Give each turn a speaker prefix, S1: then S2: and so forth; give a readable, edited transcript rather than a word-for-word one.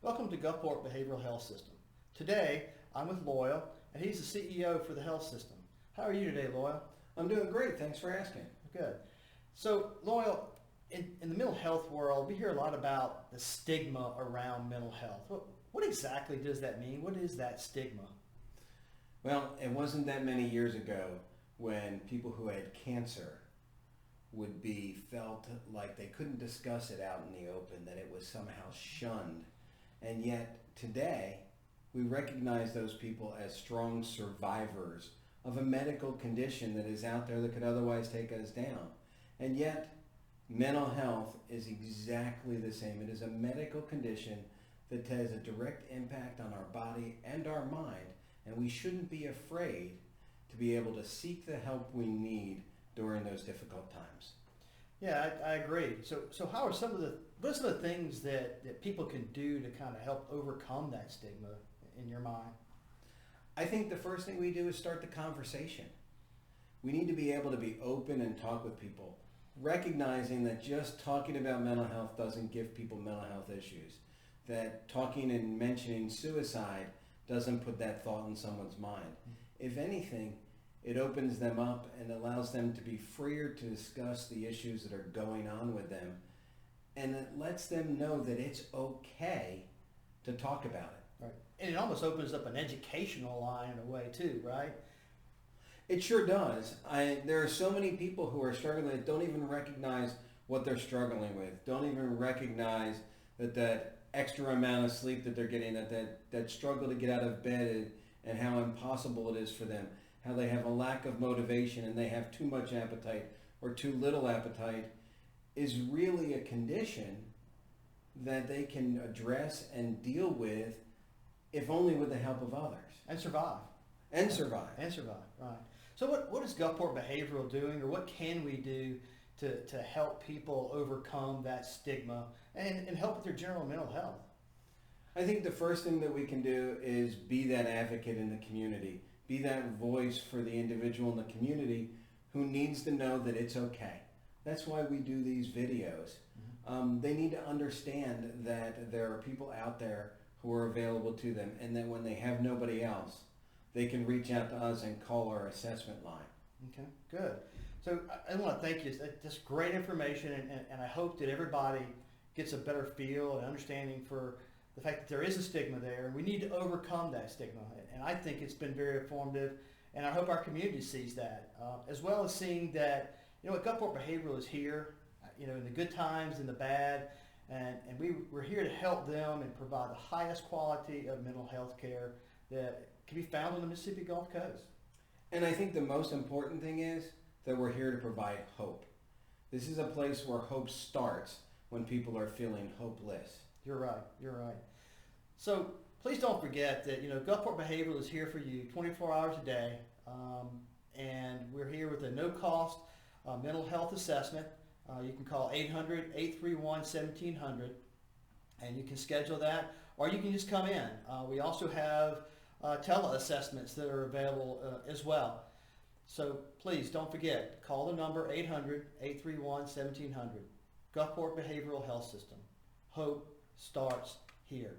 S1: Welcome to Gulfport Behavioral Health System. Today, I'm with Loyal, and he's the CEO for the health system. How are you today, Loyal?
S2: I'm doing great. Thanks for asking.
S1: Good. So, Loyal, in the mental health world, we hear a lot about the stigma around mental health. What exactly does that mean? What is that stigma?
S2: Well, it wasn't that many years ago when people who had cancer would be felt like they couldn't discuss it out in the open, that it was somehow shunned. And yet today, we recognize those people as strong survivors of a medical condition that is out there that could otherwise take us down. And yet, mental health is exactly the same. It is a medical condition that has a direct impact on our body and our mind, and we shouldn't be afraid to be able to seek the help we need during those difficult times.
S1: Yeah, I agree. So what are some of the things that people can do to kind of help overcome that stigma in your mind?
S2: I think the first thing we do is start the conversation. We need to be able to be open and talk with people, recognizing that just talking about mental health doesn't give people mental health issues, that talking and mentioning suicide doesn't put that thought in someone's mind. If anything, it opens them up and allows them to be freer to discuss the issues that are going on with them, and it lets them know that it's okay to talk about it.
S1: Right. And it almost opens up an educational line in a way too, right?
S2: It sure does. There are so many people who are struggling that don't even recognize what they're struggling with, don't even recognize that extra amount of sleep that they're getting, that struggle to get out of bed, and how impossible it is for them, how they have a lack of motivation and they have too much appetite or too little appetite, is really a condition that they can address and deal with, if only with the help of others.
S1: And survive.
S2: And survive.
S1: And survive, right. So what is Gulfport Behavioral doing, or what can we do to help people overcome that stigma and help with their general mental health?
S2: I think the first thing that we can do is be that advocate in the community, be that voice for the individual in the community who needs to know that it's okay. That's why we do these videos. They need to understand that there are people out there who are available to them, and that when they have nobody else, they can reach out to us and call our assessment line.
S1: Okay, good. So I want to thank you. That's great information, and I hope that everybody gets a better feel and understanding for the fact that there is a stigma there. We need to overcome that stigma, and I think it's been very informative, and I hope our community sees that, as well as seeing that, Gulfport Behavioral is here, in the good times and the bad, and we're here to help them and provide the highest quality of mental health care that can be found on the Mississippi Gulf Coast.
S2: And I think the most important thing is that we're here to provide hope. This is a place where hope starts when people are feeling hopeless.
S1: You're right. So please don't forget that, Gulfport Behavioral is here for you 24 hours a day, and we're here with a no-cost mental health assessment. You can call 800-831-1700, and you can schedule that, or you can just come in. We also have tele-assessments that are available as well. So please don't forget, call the number 800-831-1700. Gulfport Behavioral Health System. Hope starts here.